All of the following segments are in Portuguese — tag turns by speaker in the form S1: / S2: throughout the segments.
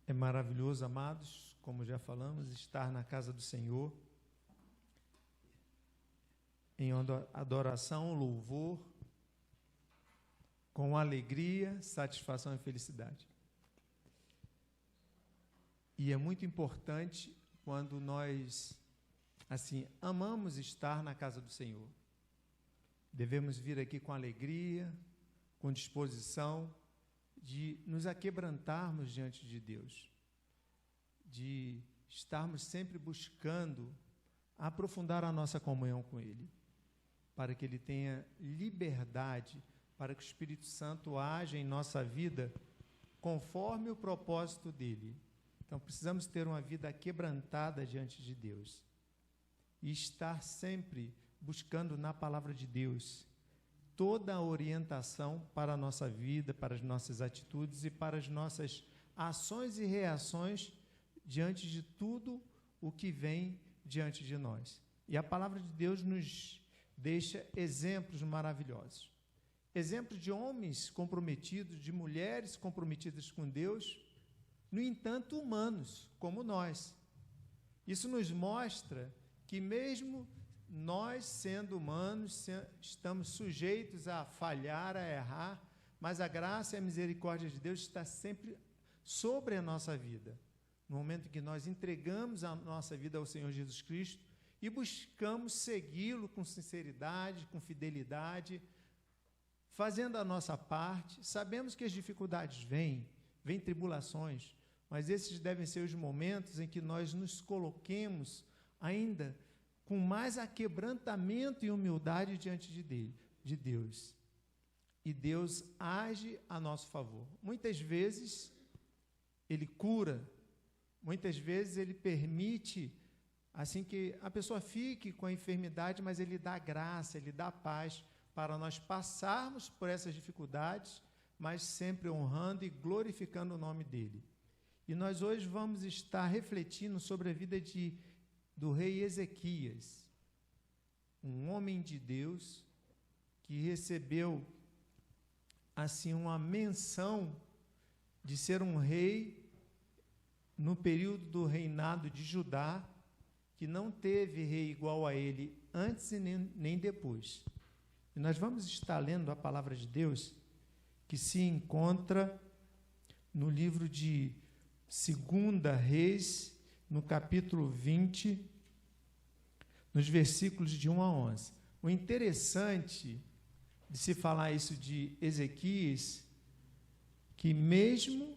S1: É maravilhoso, amados, como já falamos, estar na casa do Senhor, em adoração, louvor, com alegria, satisfação e felicidade. E é muito importante quando nós, assim, amamos estar na casa do Senhor. Devemos vir aqui com alegria, com disposição de nos aquebrantarmos diante de Deus, de estarmos sempre buscando aprofundar a nossa comunhão com Ele, para que Ele tenha liberdade, para que o Espírito Santo haja em nossa vida conforme o propósito dEle. Então, precisamos ter uma vida quebrantada diante de Deus e estar sempre buscando na palavra de Deus toda a orientação para a nossa vida, para as nossas atitudes e para as nossas ações e reações diante de tudo o que vem diante de nós. E a palavra de Deus nos deixa exemplos maravilhosos. Exemplos de homens comprometidos, de mulheres comprometidas com Deus, no entanto, humanos, como nós. Isso nos mostra que mesmo nós, sendo humanos, estamos sujeitos a falhar, a errar, mas a graça e a misericórdia de Deus está sempre sobre a nossa vida. No momento em que nós entregamos a nossa vida ao Senhor Jesus Cristo e buscamos segui-lo com sinceridade, com fidelidade, fazendo a nossa parte, sabemos que as dificuldades vêm tribulações, mas esses devem ser os momentos em que nós nos coloquemos ainda com mais aquebrantamento e humildade diante de Deus. E Deus age a nosso favor. Muitas vezes, Ele cura, muitas vezes Ele permite, assim, que a pessoa fique com a enfermidade, mas Ele dá graça, Ele dá paz, para nós passarmos por essas dificuldades, mas sempre honrando e glorificando o nome dEle. E nós hoje vamos estar refletindo sobre a vida do rei Ezequias, um homem de Deus que recebeu, assim, uma menção de ser um rei no período do reinado de Judá, que não teve rei igual a ele antes e nem depois. E nós vamos estar lendo a palavra de Deus, que se encontra no livro de 2 Reis, no capítulo 20, nos versículos de 1 a 11. O interessante de se falar isso de Ezequias, que mesmo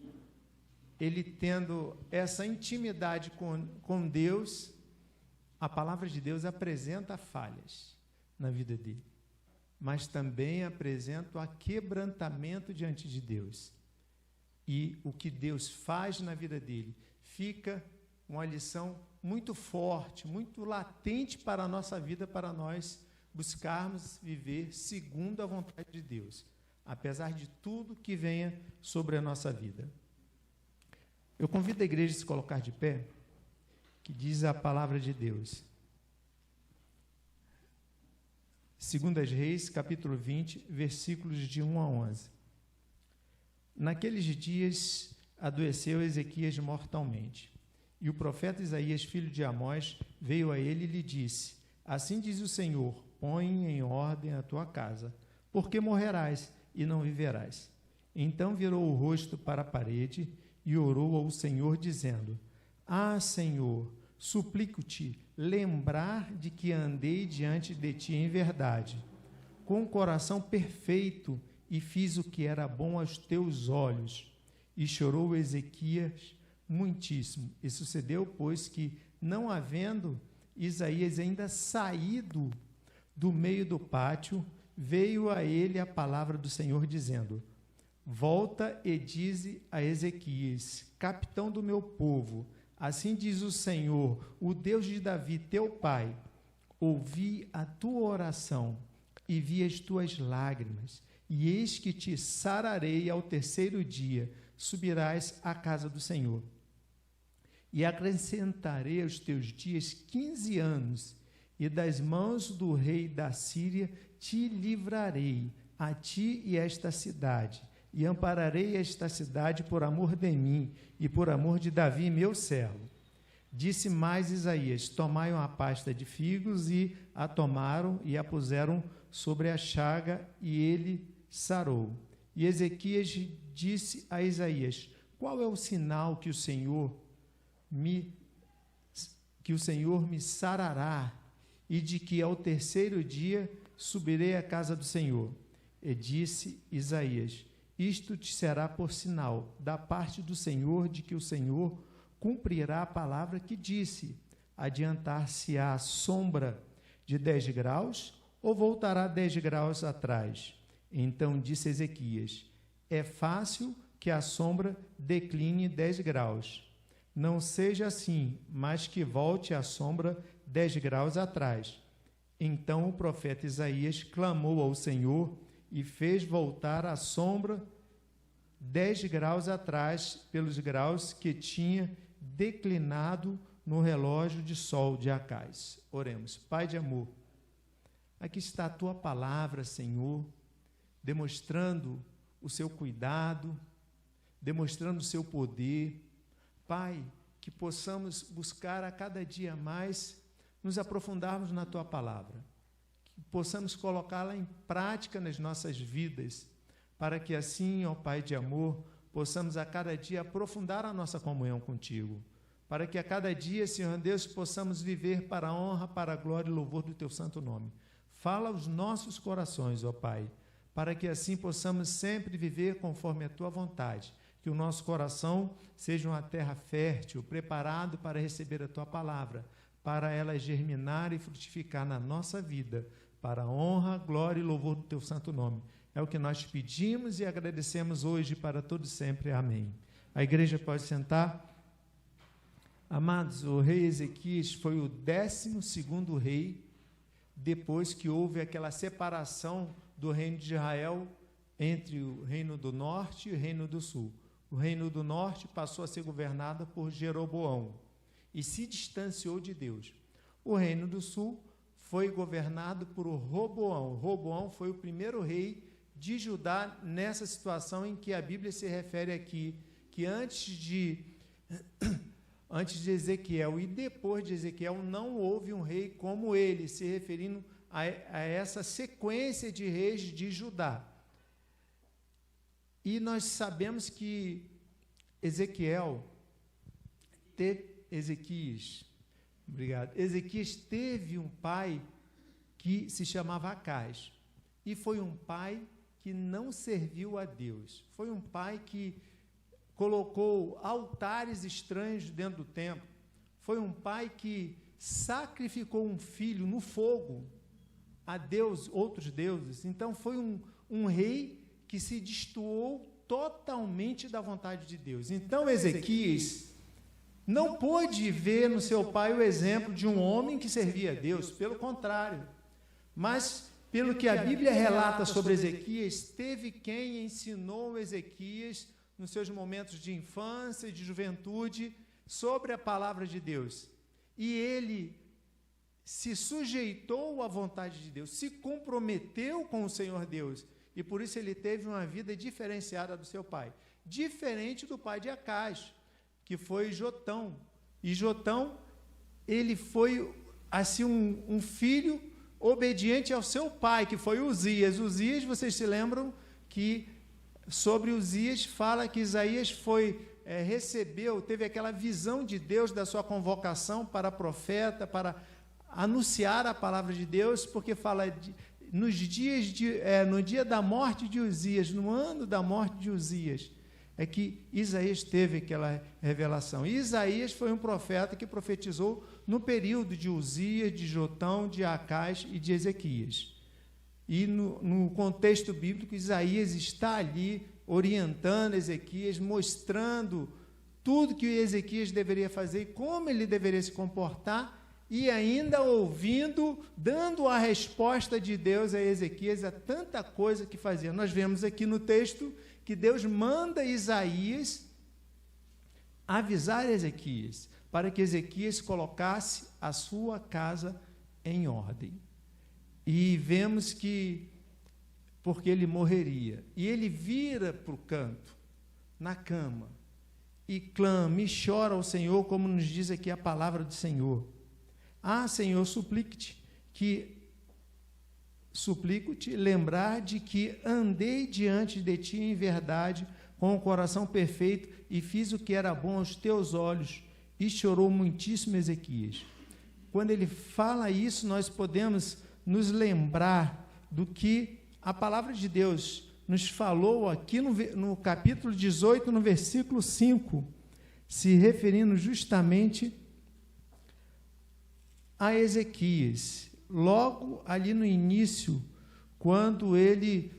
S1: ele tendo essa intimidade com Deus, a palavra de Deus apresenta falhas na vida dele, mas também apresenta o aquebrantamento diante de Deus. E o que Deus faz na vida dele fica uma lição muito forte, muito latente para a nossa vida, para nós buscarmos viver segundo a vontade de Deus, apesar de tudo que venha sobre a nossa vida. Eu convido a igreja a se colocar de pé, que diz a palavra de Deus. 2 Reis, capítulo 20, versículos de 1 a 11. Naqueles dias adoeceu Ezequias mortalmente, e o profeta Isaías, filho de Amós, veio a ele e lhe disse: Assim diz o Senhor, põe em ordem a tua casa, porque morrerás e não viverás. Então virou o rosto para a parede e orou ao Senhor, dizendo: Ah, Senhor, suplico-te lembrar de que andei diante de ti em verdade, com o coração perfeito, e fiz o que era bom aos teus olhos. E chorou Ezequias muitíssimo. E sucedeu, pois, que, não havendo Isaías ainda saído do meio do pátio, veio a ele a palavra do Senhor, dizendo: Volta e dize a Ezequias, capitão do meu povo, assim diz o Senhor, o Deus de Davi, teu pai: ouvi a tua oração e vi as tuas lágrimas, e eis que te sararei ao terceiro dia, subirás à casa do Senhor. E acrescentarei aos teus dias 15 anos, e das mãos do rei da Síria te livrarei, a ti e esta cidade, e ampararei esta cidade por amor de mim e por amor de Davi, meu servo. Disse mais Isaías: tomai uma pasta de figos, e a tomaram e a puseram sobre a chaga, e ele sarou. E Ezequias disse a Isaías: qual é o sinal que o Senhor me sarará, e de que ao terceiro dia subirei à casa do Senhor? E disse Isaías: isto te será por sinal da parte do Senhor, de que o Senhor cumprirá a palavra que disse: adiantar-se-á a sombra de 10 graus, ou voltará 10 graus atrás? Então disse Ezequias: é fácil que a sombra decline 10 graus. Não seja assim, mas que volte a sombra 10 graus atrás. Então o profeta Isaías clamou ao Senhor e fez voltar a sombra 10 graus atrás, pelos graus que tinha declinado no relógio de sol de Acais. Oremos. Pai de amor, aqui está a tua palavra, Senhor, demonstrando o seu cuidado, demonstrando o seu poder. Pai, que possamos buscar a cada dia mais nos aprofundarmos na tua palavra, que possamos colocá-la em prática nas nossas vidas, para que assim, ó Pai de amor, possamos a cada dia aprofundar a nossa comunhão contigo, para que a cada dia, Senhor Deus, possamos viver para a honra, para a glória e louvor do teu santo nome. Fala aos nossos corações, ó Pai, para que assim possamos sempre viver conforme a tua vontade, que o nosso coração seja uma terra fértil, preparado para receber a tua palavra, para ela germinar e frutificar na nossa vida, para a honra, glória e louvor do teu santo nome. É o que nós pedimos e agradecemos hoje para todos sempre. Amém. A igreja pode sentar. Amados, o rei Ezequias foi o 12º rei, depois que houve aquela separação do reino de Israel entre o reino do norte e o reino do sul. O reino do norte passou a ser governado por Jeroboão e se distanciou de Deus. O reino do sul foi governado por Roboão. Roboão foi o primeiro rei de Judá nessa situação em que a Bíblia se refere aqui, que antes de Ezequiel e depois de Ezequiel não houve um rei como ele, se referindo a essa sequência de reis de Judá. E nós sabemos que Ezequias teve um pai que se chamava Acais, e foi um pai que não serviu a Deus, foi um pai que colocou altares estranhos dentro do templo, foi um pai que sacrificou um filho no fogo a Deus, outros deuses. Então foi um rei que se destoou totalmente da vontade de Deus. Então Ezequias não pôde ver no seu pai o exemplo de um homem que servia a Deus, pelo contrário. Mas, pelo que a Bíblia relata sobre Ezequias, teve quem ensinou Ezequias, nos seus momentos de infância e de juventude, sobre a palavra de Deus. E ele se sujeitou à vontade de Deus, se comprometeu com o Senhor Deus, e por isso ele teve uma vida diferenciada do seu pai, diferente do pai de Acais, que foi Jotão. E Jotão, ele foi assim um filho obediente ao seu pai, que foi Uzias. Uzias, vocês se lembram que sobre Uzias fala que Isaías teve aquela visão de Deus da sua convocação para profeta, para anunciar a palavra de Deus, porque fala no dia da morte de Uzias, no ano da morte de Uzias, é que Isaías teve aquela revelação. E Isaías foi um profeta que profetizou no período de Uzias, de Jotão, de Acais e de Ezequias. E no contexto bíblico, Isaías está ali orientando Ezequias, mostrando tudo que Ezequias deveria fazer e como ele deveria se comportar, e ainda ouvindo, dando a resposta de Deus a Ezequias a tanta coisa que fazia. Nós vemos aqui no texto que Deus manda Isaías avisar Ezequias, para que Ezequias colocasse a sua casa em ordem. E vemos que porque ele morreria. E ele vira para o canto, na cama, e clama e chora ao Senhor, como nos diz aqui a palavra do Senhor. Ah, Senhor, suplico-te lembrar de que andei diante de ti em verdade, com o coração perfeito, e fiz o que era bom aos teus olhos. E chorou muitíssimo Ezequias. Quando ele fala isso, nós podemos nos lembrar do que a palavra de Deus nos falou aqui no capítulo 18, no versículo 5, se referindo justamente a Ezequias. Logo ali no início, quando ele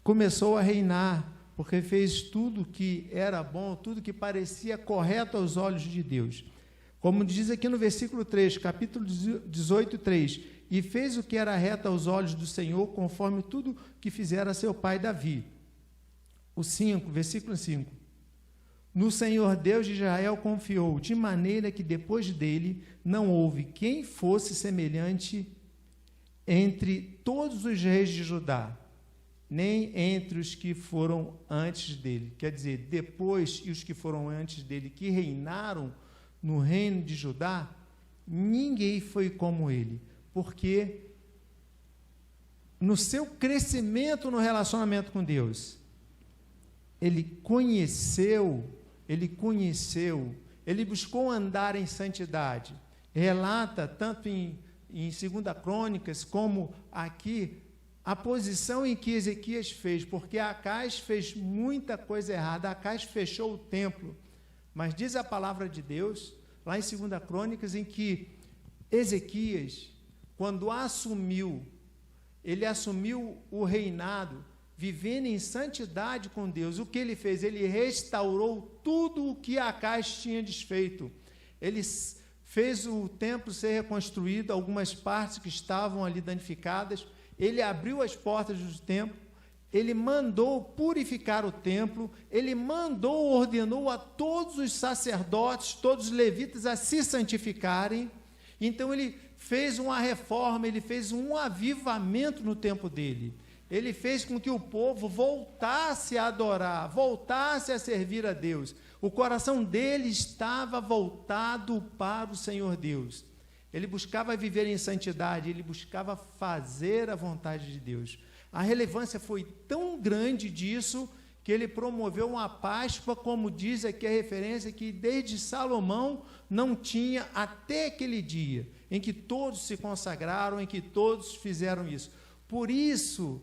S1: começou a reinar, porque fez tudo que era bom, tudo que parecia correto aos olhos de Deus. Como diz aqui no versículo 3, capítulo 18, 3, e fez o que era reto aos olhos do Senhor, conforme tudo que fizera seu pai Davi. O 5, versículo 5. No Senhor Deus de Israel confiou, de maneira que depois dele não houve quem fosse semelhante entre todos os reis de Judá, nem entre os que foram antes dele. Quer dizer, depois e os que foram antes dele, que reinaram no reino de Judá, ninguém foi como ele, porque no seu crescimento no relacionamento com Deus, ele buscou andar em santidade. Relata, tanto em 2 Crônicas, como aqui, a posição em que Ezequias fez, porque Acais fez muita coisa errada. Acais fechou o templo, mas diz a palavra de Deus, lá em 2 Crônicas, em que Ezequias, quando ele assumiu o reinado, vivendo em santidade com Deus. O que ele fez? Ele restaurou tudo o que Acais tinha desfeito. Ele fez o templo ser reconstruído, algumas partes que estavam ali danificadas. Ele abriu as portas do templo, ele mandou purificar o templo, ele ordenou a todos os sacerdotes, todos os levitas a se santificarem. Então ele fez uma reforma, ele fez um avivamento no tempo dele. Ele fez com que o povo voltasse a adorar, voltasse a servir a Deus. O coração dele estava voltado para o Senhor Deus. Ele buscava viver em santidade, ele buscava fazer a vontade de Deus. A relevância foi tão grande disso, que ele promoveu uma Páscoa, como diz aqui a referência, que desde Salomão não tinha até aquele dia, em que todos se consagraram, em que todos fizeram isso. Por isso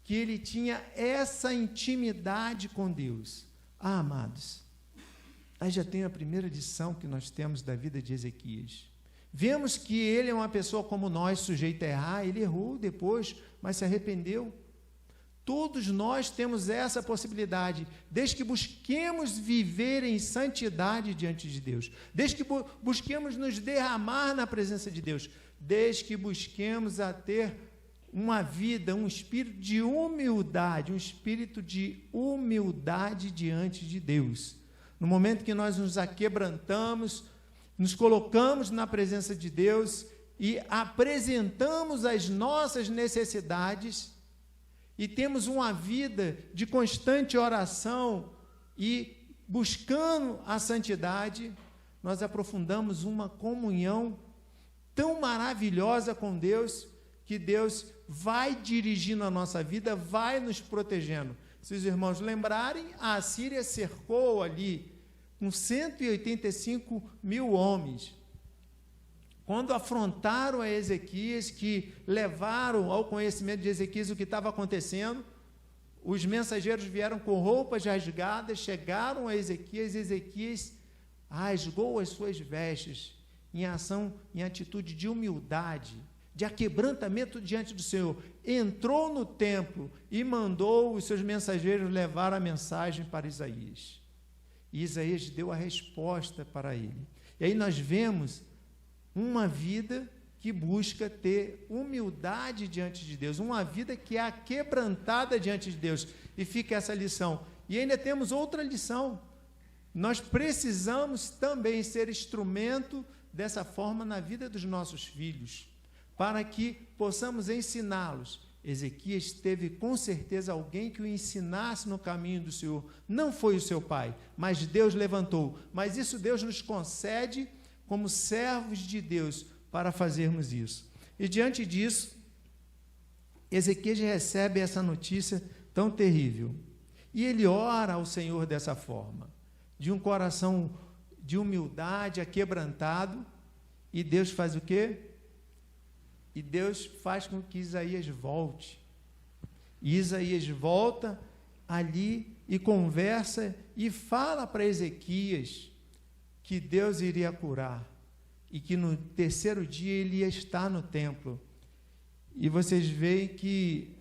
S1: que ele tinha essa intimidade com Deus. Ah, amados, aí já tem a primeira lição que nós temos da vida de Ezequias. Vemos que ele é uma pessoa como nós, sujeito a errar. Ele errou depois, mas se arrependeu. Todos nós temos essa possibilidade, desde que busquemos viver em santidade diante de Deus, desde que busquemos nos derramar na presença de Deus, desde que busquemos a ter uma vida, um espírito de humildade diante de Deus. No momento que nós nos aquebrantamos, nos colocamos na presença de Deus e apresentamos as nossas necessidades e temos uma vida de constante oração e buscando a santidade, nós aprofundamos uma comunhão tão maravilhosa com Deus, que Deus vai dirigindo a nossa vida, vai nos protegendo. Se os irmãos lembrarem, a Assíria cercou ali com 185 mil homens. Quando afrontaram a Ezequias, que levaram ao conhecimento de Ezequias o que estava acontecendo, os mensageiros vieram com roupas rasgadas, chegaram a Ezequias, e Ezequias rasgou as suas vestes, em ação, em atitude de humildade, de aquebrantamento diante do Senhor, entrou no templo e mandou os seus mensageiros levar a mensagem para Isaías. E Isaías deu a resposta para ele. E aí nós vemos uma vida que busca ter humildade diante de Deus, uma vida que é aquebrantada diante de Deus. E fica essa lição. E ainda temos outra lição. Nós precisamos também ser instrumento dessa forma na vida dos nossos filhos, para que possamos ensiná-los Ezequias teve com certeza alguém que o ensinasse no caminho do Senhor. Não foi o seu pai, mas Deus levantou. Mas isso Deus nos concede como servos de Deus para fazermos isso. E diante disso, Ezequias recebe essa notícia tão terrível. E ele ora ao Senhor dessa forma, de um coração de humildade, aquebrantado. E Deus faz o quê? E Deus faz com que Isaías volte. E Isaías volta ali e conversa e fala para Ezequias que Deus iria curar e que no terceiro dia ele ia estar no templo. E vocês veem que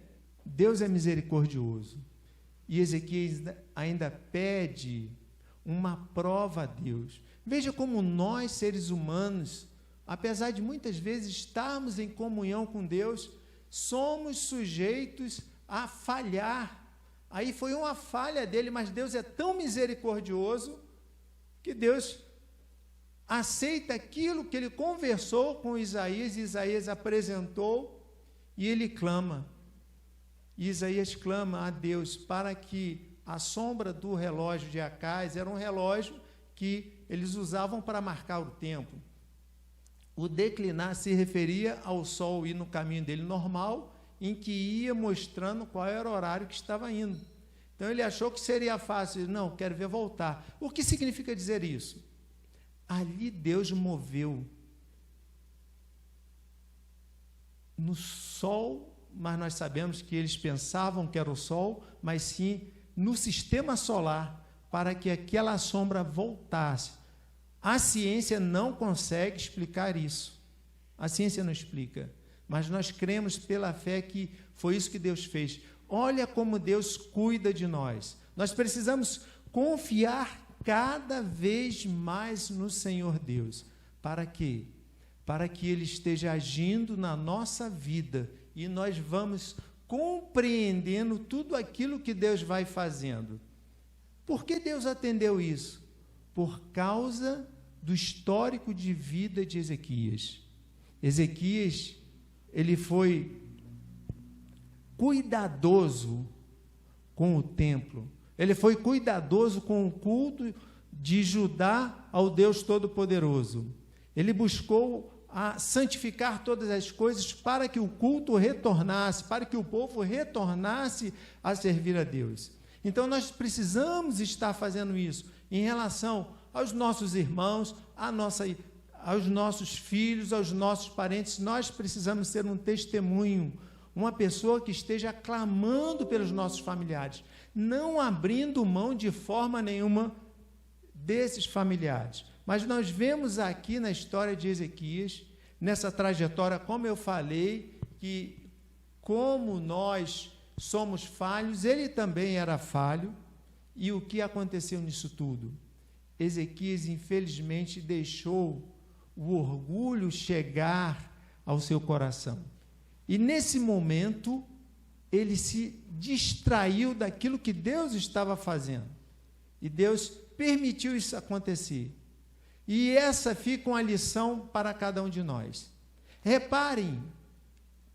S1: Deus é misericordioso. E Ezequias ainda pede uma prova a Deus. Veja como nós, seres humanos, apesar de muitas vezes estarmos em comunhão com Deus, somos sujeitos a falhar. Aí foi uma falha dele, mas Deus é tão misericordioso que Deus aceita aquilo que ele conversou com Isaías, e Isaías apresentou, e ele clama. E Isaías clama a Deus para que a sombra do relógio de Acais era um relógio que eles usavam para marcar o tempo. O declinar se referia ao sol ir no caminho dele normal, em que ia mostrando qual era o horário que estava indo. Então ele achou que seria fácil. Não, quero ver voltar. O que significa dizer isso? Ali Deus moveu no sol, mas nós sabemos que eles pensavam que era o sol, mas sim no sistema solar, para que aquela sombra voltasse. A ciência não consegue explicar isso. A ciência não explica. Mas nós cremos pela fé que foi isso que Deus fez. Olha como Deus cuida de nós. Nós precisamos confiar cada vez mais no Senhor Deus. Para quê? Para que Ele esteja agindo na nossa vida e nós vamos compreendendo tudo aquilo que Deus vai fazendo. Por que Deus atendeu isso? Por causa do histórico de vida de Ezequias. Ezequias, ele foi cuidadoso com o templo, ele foi cuidadoso com o culto de Judá ao Deus Todo-Poderoso. Ele buscou a santificar todas as coisas para que o culto retornasse, para que o povo retornasse a servir a Deus. Então, nós precisamos estar fazendo isso em relação aos nossos irmãos, aos nossos filhos, aos nossos parentes. Nós precisamos ser um testemunho, uma pessoa que esteja clamando pelos nossos familiares, não abrindo mão de forma nenhuma desses familiares. Mas nós vemos aqui na história de Ezequias, nessa trajetória, como eu falei, que como nós somos falhos, ele também era falho. E o que aconteceu nisso tudo? Ezequias, infelizmente, deixou o orgulho chegar ao seu coração. E, nesse momento, ele se distraiu daquilo que Deus estava fazendo. E Deus permitiu isso acontecer. E essa fica uma lição para cada um de nós. Reparem,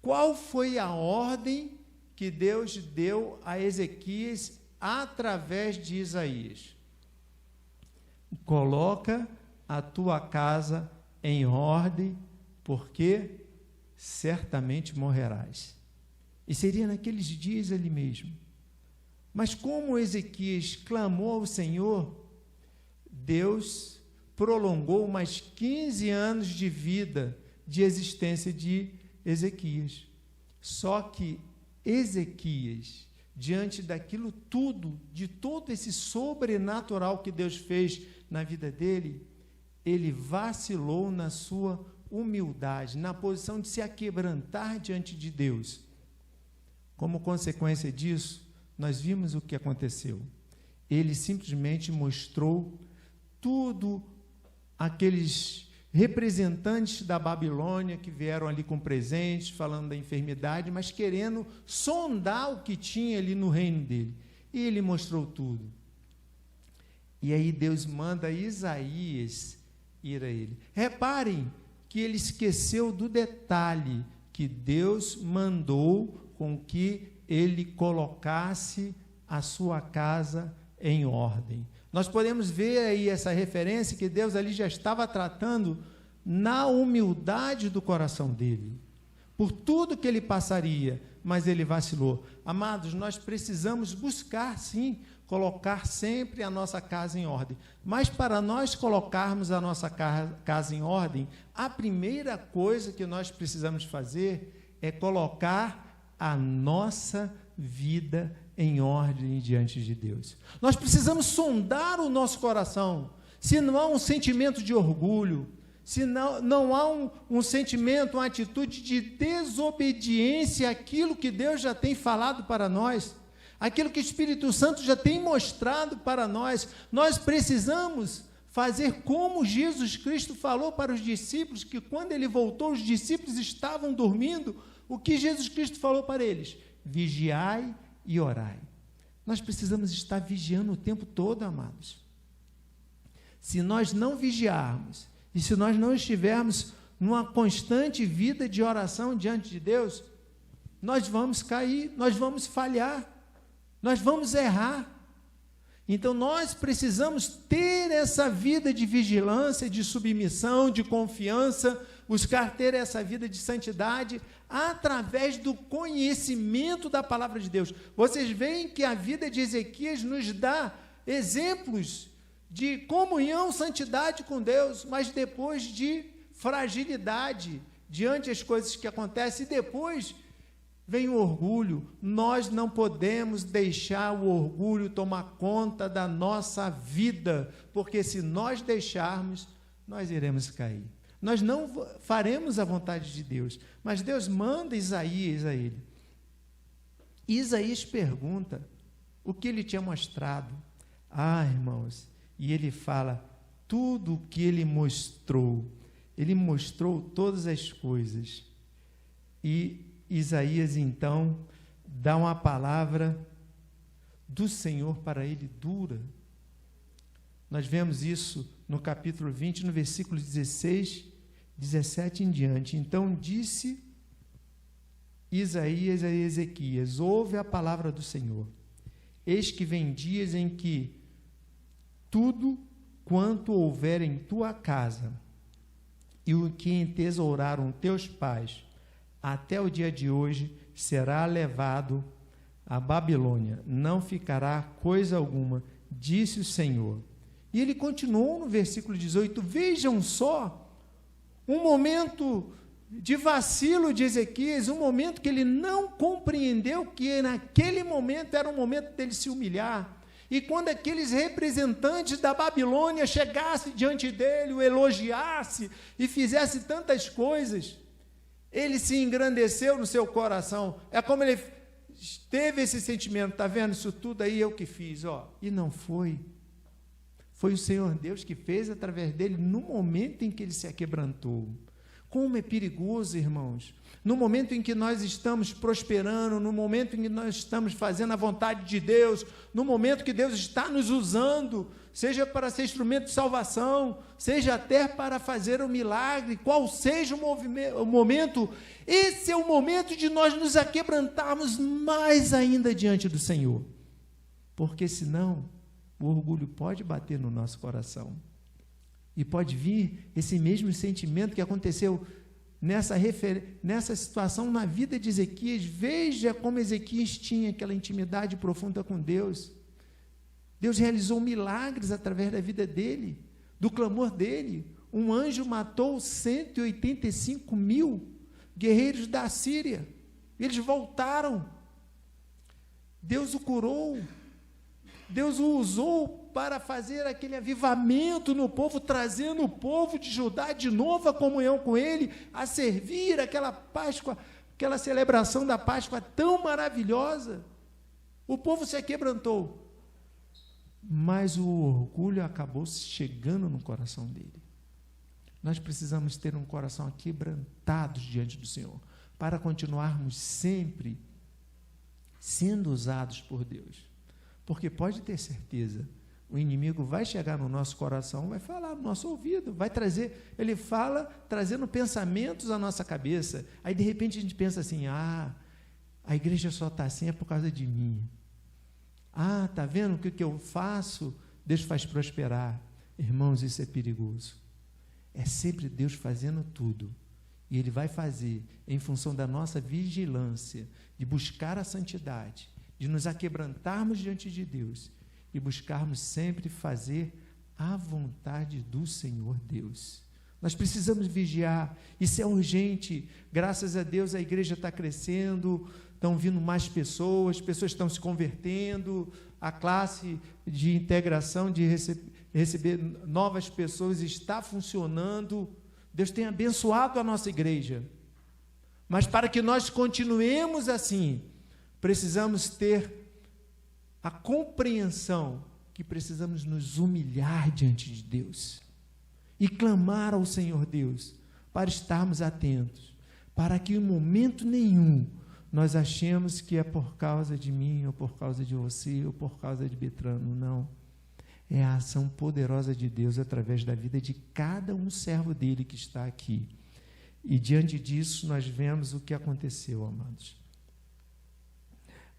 S1: qual foi a ordem que Deus deu a Ezequias através de Isaías? Coloca a tua casa em ordem, porque certamente morrerás. E seria naqueles dias ali mesmo. Mas como Ezequias clamou ao Senhor, Deus prolongou mais 15 anos de vida, de existência de Ezequias. Só que Ezequias, diante daquilo tudo, de todo esse sobrenatural que Deus fez na vida dele, ele vacilou na sua humildade, na posição de se aquebrantar diante de Deus. Como consequência disso, nós vimos o que aconteceu. Ele simplesmente mostrou tudo aqueles representantes da Babilônia que vieram ali com presentes, falando da enfermidade, mas querendo sondar o que tinha ali no reino dele. E ele mostrou tudo. E aí Deus manda Isaías ir a ele. Reparem que ele esqueceu do detalhe que Deus mandou com que ele colocasse a sua casa em ordem. Nós podemos ver aí essa referência que Deus ali já estava tratando na humildade do coração dele, por tudo que ele passaria, mas ele vacilou. Amados, nós precisamos buscar, sim, colocar sempre a nossa casa em ordem. Mas para nós colocarmos a nossa casa em ordem, a primeira coisa que nós precisamos fazer é colocar a nossa vida em ordem diante de Deus. Nós precisamos sondar o nosso coração, se não há um sentimento de orgulho, se não há um sentimento, uma atitude de desobediência àquilo que Deus já tem falado para nós, aquilo que o Espírito Santo já tem mostrado para nós. Nós precisamos fazer como Jesus Cristo falou para os discípulos, que quando ele voltou, os discípulos estavam dormindo. O que Jesus Cristo falou para eles? Vigiai e orai. Nós precisamos estar vigiando o tempo todo, amados. Se nós não vigiarmos, e se nós não estivermos numa constante vida de oração diante de Deus, nós vamos cair, nós vamos falhar, nós vamos errar. Então, nós precisamos ter essa vida de vigilância, de submissão, de confiança, buscar ter essa vida de santidade através do conhecimento da palavra de Deus. Vocês veem que a vida de Ezequias nos dá exemplos de comunhão, santidade com Deus, mas depois de fragilidade diante das coisas que acontecem, e depois vem o orgulho. Nós não podemos deixar o orgulho tomar conta da nossa vida, porque se nós deixarmos, nós iremos cair. Nós não faremos a vontade de Deus, mas Deus manda Isaías a ele. Isaías pergunta o que ele tinha mostrado. Irmãos, e ele fala tudo o que ele mostrou todas as coisas. E Isaías, então, dá uma palavra do Senhor para ele dura. Nós vemos isso no capítulo 20, no versículo 16, 17 em diante. Então disse Isaías a Ezequias: ouve a palavra do Senhor. Eis que vem dias em que tudo quanto houver em tua casa e o que entesouraram teus pais até o dia de hoje será levado à Babilônia, não ficará coisa alguma, disse o Senhor. E ele continuou no versículo 18, vejam só, um momento de vacilo de Ezequias, um momento que ele não compreendeu que naquele momento era um momento dele se humilhar. E quando aqueles representantes da Babilônia chegassem diante dele, o elogiasse e fizesse tantas coisas, ele se engrandeceu no seu coração. É como ele teve esse sentimento, está vendo, isso tudo aí eu que fiz, ó. E não foi. Foi o Senhor Deus que fez através dele no momento em que ele se aquebrantou. Como é perigoso, irmãos, no momento em que nós estamos prosperando, no momento em que nós estamos fazendo a vontade de Deus, no momento que Deus está nos usando, seja para ser instrumento de salvação, seja até para fazer um milagre, qual seja o momento, esse é o momento de nós nos aquebrantarmos mais ainda diante do Senhor, porque senão o orgulho pode bater no nosso coração. E pode vir esse mesmo sentimento que aconteceu nessa situação na vida de Ezequias. Veja como Ezequias tinha aquela intimidade profunda com Deus. Deus realizou milagres através da vida dele, do clamor dele. Um anjo matou 185 mil guerreiros da Síria. Eles voltaram. Deus o curou. Deus o usou para fazer aquele avivamento no povo, trazendo o povo de Judá de novo à comunhão com ele, a servir aquela Páscoa, aquela celebração da Páscoa tão maravilhosa. O povo se quebrantou, mas o orgulho acabou chegando no coração dele. Nós precisamos ter um coração quebrantado diante do Senhor, para continuarmos sempre sendo usados por Deus. Porque pode ter certeza, o inimigo vai chegar no nosso coração, vai falar no nosso ouvido, vai trazer, ele fala trazendo pensamentos à nossa cabeça. Aí de repente a gente pensa assim, A igreja só está assim é por causa de mim. Ah, está vendo o que eu faço? Deus faz prosperar. Irmãos, isso é perigoso. É sempre Deus fazendo tudo. E Ele vai fazer em função da nossa vigilância, de buscar a santidade, de nos aquebrantarmos diante de Deus e buscarmos sempre fazer a vontade do Senhor Deus. Nós precisamos vigiar, isso é urgente. Graças a Deus a igreja está crescendo, estão vindo mais pessoas estão se convertendo, a classe de integração, de receber novas pessoas está funcionando. Deus tem abençoado a nossa igreja. Mas para que nós continuemos assim, precisamos ter a compreensão que precisamos nos humilhar diante de Deus e clamar ao Senhor Deus para estarmos atentos, para que em momento nenhum nós achemos que é por causa de mim, ou por causa de você, ou por causa de Betrano. Não. É a ação poderosa de Deus através da vida de cada um servo dele que está aqui. E diante disso nós vemos o que aconteceu, amados.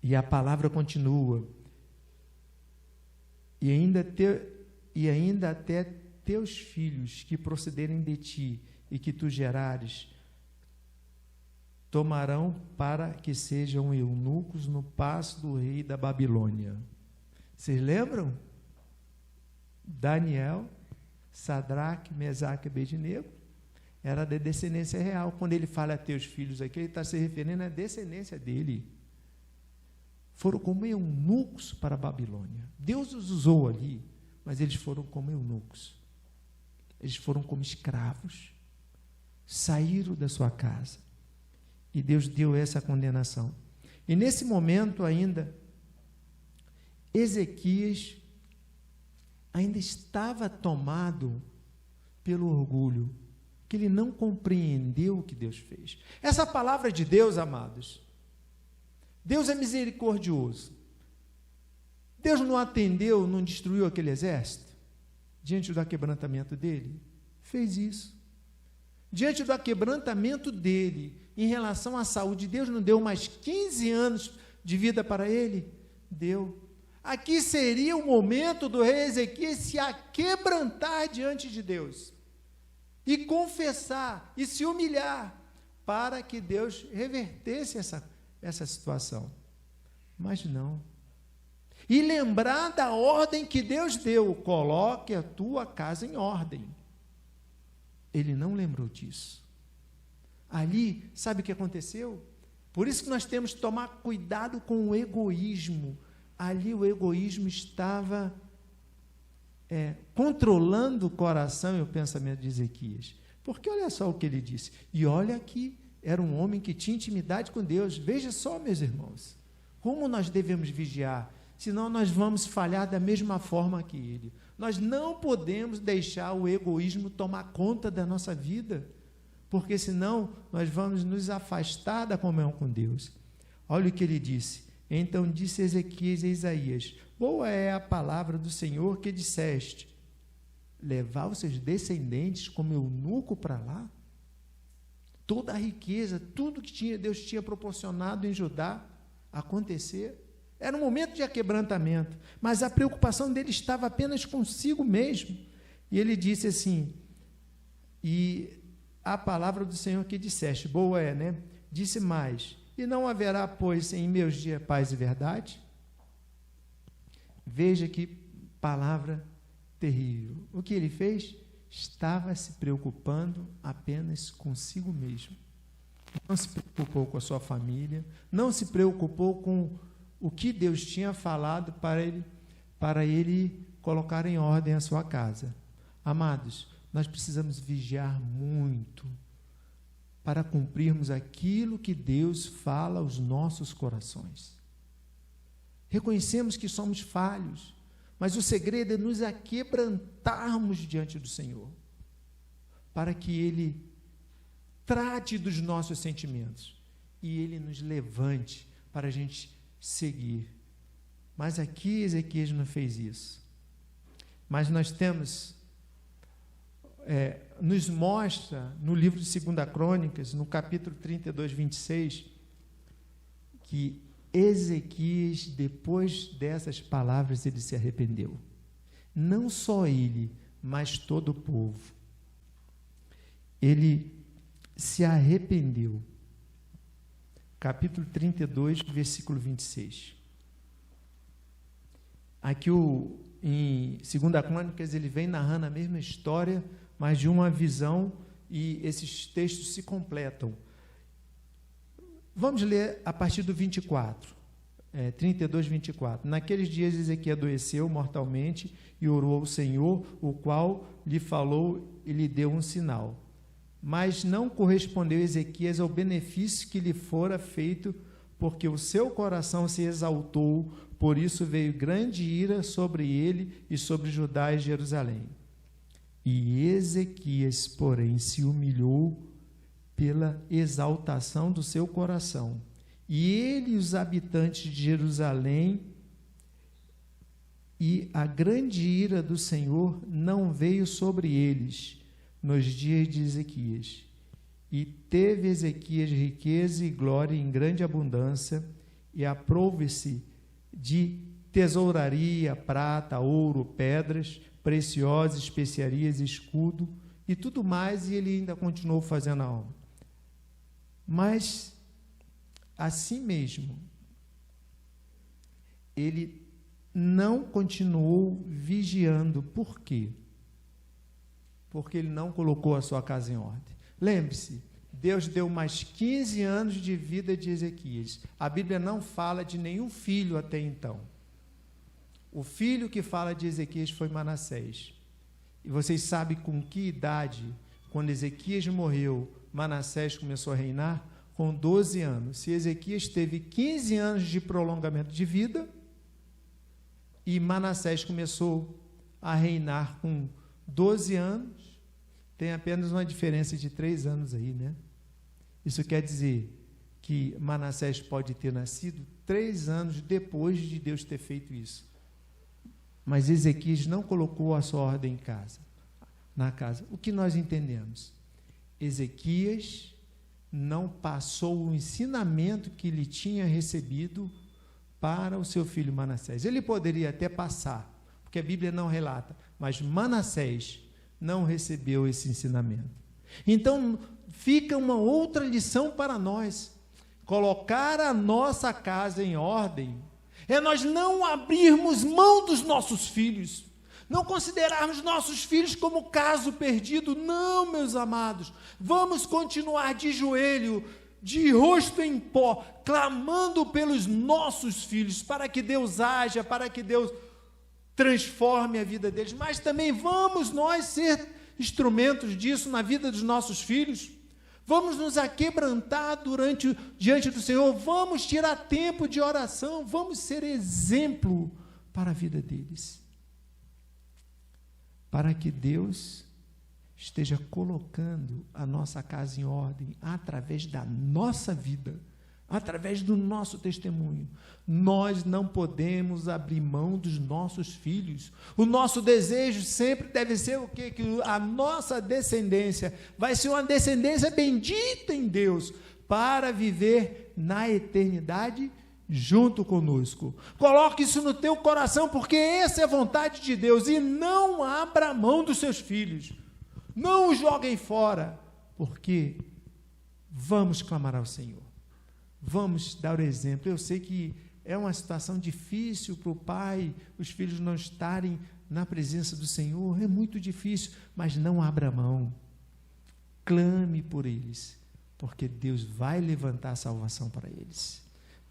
S1: E a palavra continua. E ainda até teus filhos que procederem de ti e que tu gerares, tomarão para que sejam eunucos no paço do rei da Babilônia. Vocês lembram? Daniel, Sadraque, Mesaque e Abednego era da descendência real. Quando ele fala a teus filhos aqui, ele está se referindo à descendência dele. Foram como eunucos para a Babilônia. Deus os usou ali, mas eles foram como eunucos. Eles foram como escravos. Saíram da sua casa. E Deus deu essa condenação. E nesse momento ainda, Ezequias ainda estava tomado pelo orgulho, que ele não compreendeu o que Deus fez. Essa palavra de Deus, amados, Deus é misericordioso. Deus não atendeu, não destruiu aquele exército diante do aquebrantamento dele? Fez isso. Diante do aquebrantamento dele, em relação à saúde, Deus não deu mais 15 anos de vida para ele? Deu. Aqui seria o momento do rei Ezequias se aquebrantar diante de Deus e confessar e se humilhar para que Deus revertesse essa situação. Mas não. E lembrar da ordem que Deus deu: coloque a tua casa em ordem. Ele não lembrou disso. Ali, sabe o que aconteceu? Por isso que nós temos que tomar cuidado com o egoísmo. Ali o egoísmo estava controlando o coração e o pensamento de Ezequias. Porque olha só o que ele disse. E olha que era um homem que tinha intimidade com Deus. Veja só, meus irmãos, como nós devemos vigiar, senão nós vamos falhar da mesma forma que ele. Nós não podemos deixar o egoísmo tomar conta da nossa vida, porque senão nós vamos nos afastar da comunhão com Deus. Olha o que ele disse. Então disse Ezequias a Isaías: boa é a palavra do Senhor que disseste, levar os seus descendentes como eunuco para lá? Toda a riqueza, tudo que Deus tinha proporcionado em Judá acontecer. Era um momento de aquebrantamento, mas a preocupação dele estava apenas consigo mesmo. E ele disse assim, e a palavra do Senhor que disseste, boa é, né? Disse mais, e não haverá, pois, em meus dias paz e verdade? Veja que palavra terrível. O que ele fez? Estava se preocupando apenas consigo mesmo. Não se preocupou com a sua família, não se preocupou com o que Deus tinha falado para ele colocar em ordem a sua casa. Amados, nós precisamos vigiar muito para cumprirmos aquilo que Deus fala aos nossos corações. Reconhecemos que somos falhos, mas o segredo é nos aquebrantarmos diante do Senhor, para que Ele trate dos nossos sentimentos e Ele nos levante para a gente seguir. Mas aqui Ezequias não fez isso. Mas nós temos, nos mostra no livro de 2 Crônicas, no capítulo 32, 26, que Ezequias, depois dessas palavras, ele se arrependeu. Não só ele, mas todo o povo. Ele se arrependeu. Capítulo 32, versículo 26. Aqui em 2 Crônicas ele vem narrando a mesma história, mas de uma visão, e esses textos se completam. Vamos ler a partir do 24, 32, 24. Naqueles dias Ezequias adoeceu mortalmente e orou ao Senhor, o qual lhe falou e lhe deu um sinal. Mas não correspondeu Ezequias ao benefício que lhe fora feito, porque o seu coração se exaltou, por isso veio grande ira sobre ele e sobre Judá e Jerusalém. E Ezequias, porém, se humilhou pela exaltação do seu coração. E ele e os habitantes de Jerusalém, e a grande ira do Senhor não veio sobre eles nos dias de Ezequias. E teve Ezequias riqueza e glória em grande abundância, e aprouve-se de tesouraria, prata, ouro, pedras preciosas, especiarias, escudo e tudo mais, e ele ainda continuou fazendo a obra. Mas, assim mesmo, ele não continuou vigiando. Por quê? Porque ele não colocou a sua casa em ordem. Lembre-se, Deus deu mais 15 anos de vida de Ezequias. A Bíblia não fala de nenhum filho até então. O filho que fala de Ezequias foi Manassés. E vocês sabem com que idade, quando Ezequias morreu, Manassés começou a reinar? Com 12 anos. Se Ezequias teve 15 anos de prolongamento de vida, e Manassés começou a reinar com 12 anos, tem apenas uma diferença de 3 anos aí, né? Isso quer dizer que Manassés pode ter nascido 3 anos depois de Deus ter feito isso. Mas Ezequias não colocou a sua ordem na casa. O que nós entendemos? Ezequias não passou o ensinamento que ele tinha recebido para o seu filho Manassés. Ele poderia até passar, porque a Bíblia não relata, mas Manassés não recebeu esse ensinamento. Então, fica uma outra lição para nós. Colocar a nossa casa em ordem é nós não abrirmos mão dos nossos filhos, não considerarmos nossos filhos como caso perdido. Não, meus amados, vamos continuar de joelho, de rosto em pó, clamando pelos nossos filhos, para que Deus haja, para que Deus transforme a vida deles, mas também vamos nós ser instrumentos disso na vida dos nossos filhos. Vamos nos aquebrantar diante do Senhor, vamos tirar tempo de oração, vamos ser exemplo para a vida deles, para que Deus esteja colocando a nossa casa em ordem através da nossa vida, através do nosso testemunho. Nós não podemos abrir mão dos nossos filhos. O nosso desejo sempre deve ser o quê? Que a nossa descendência vai ser uma descendência bendita em Deus, para viver na eternidade junto conosco. Coloque isso no teu coração, porque essa é a vontade de Deus, e não abra mão dos seus filhos. Não os joguem fora, porque vamos clamar ao Senhor. Vamos dar o exemplo. Eu sei que é uma situação difícil para o pai, os filhos não estarem na presença do Senhor, é muito difícil, mas não abra mão. Clame por eles, porque Deus vai levantar a salvação para eles.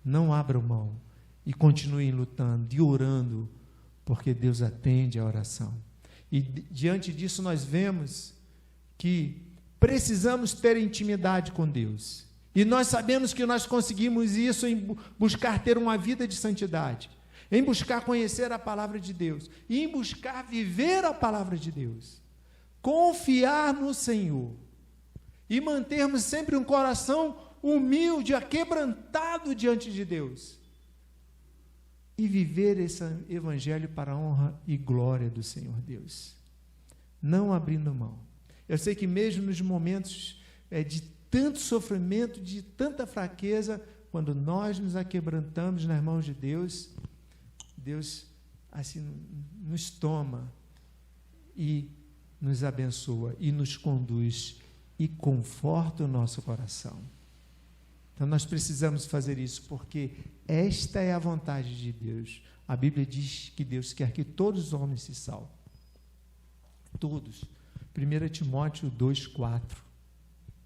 S1: Não abram mão e continuem lutando e orando, porque Deus atende a oração. E diante disso nós vemos que precisamos ter intimidade com Deus. E nós sabemos que nós conseguimos isso em buscar ter uma vida de santidade, em buscar conhecer a palavra de Deus, e em buscar viver a palavra de Deus. Confiar no Senhor e mantermos sempre um coração humilde, aquebrantado diante de Deus. E viver esse evangelho para a honra e glória do Senhor Deus. Não abrindo mão. Eu sei que mesmo nos momentos de tanto sofrimento, de tanta fraqueza, quando nós nos aquebrantamos nas mãos de Deus, Deus assim nos toma e nos abençoa e nos conduz e conforta o nosso coração. Então nós precisamos fazer isso, porque esta é a vontade de Deus. A Bíblia diz que Deus quer que todos os homens se salvem. Todos. 1 Timóteo 2,4.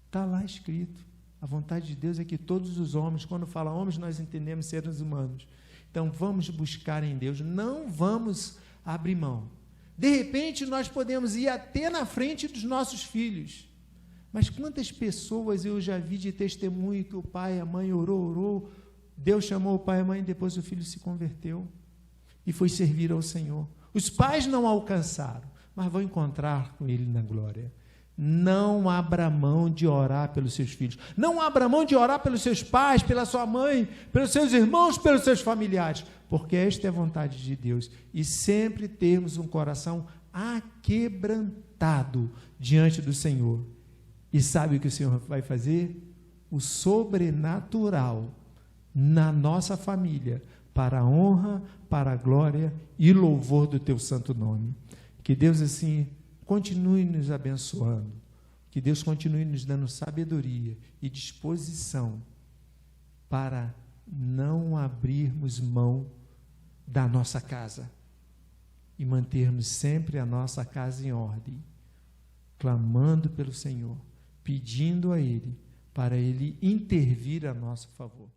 S1: Está lá escrito. A vontade de Deus é que todos os homens, quando fala homens, nós entendemos seres humanos. Então vamos buscar em Deus, não vamos abrir mão. De repente nós podemos ir até na frente dos nossos filhos. Mas quantas pessoas eu já vi de testemunho que o pai e a mãe orou, Deus chamou o pai e a mãe e depois o filho se converteu e foi servir ao Senhor. Os pais não alcançaram, mas vão encontrar com Ele na glória. Não abra mão de orar pelos seus filhos. Não abra mão de orar pelos seus pais, pela sua mãe, pelos seus irmãos, pelos seus familiares, porque esta é a vontade de Deus. E sempre termos um coração aquebrantado diante do Senhor. E sabe o que o Senhor vai fazer? O sobrenatural na nossa família, para a honra, para a glória e louvor do teu santo nome. Que Deus assim continue nos abençoando, que Deus continue nos dando sabedoria e disposição para não abrirmos mão da nossa casa e mantermos sempre a nossa casa em ordem, clamando pelo Senhor, pedindo a Ele, para Ele intervir a nosso favor.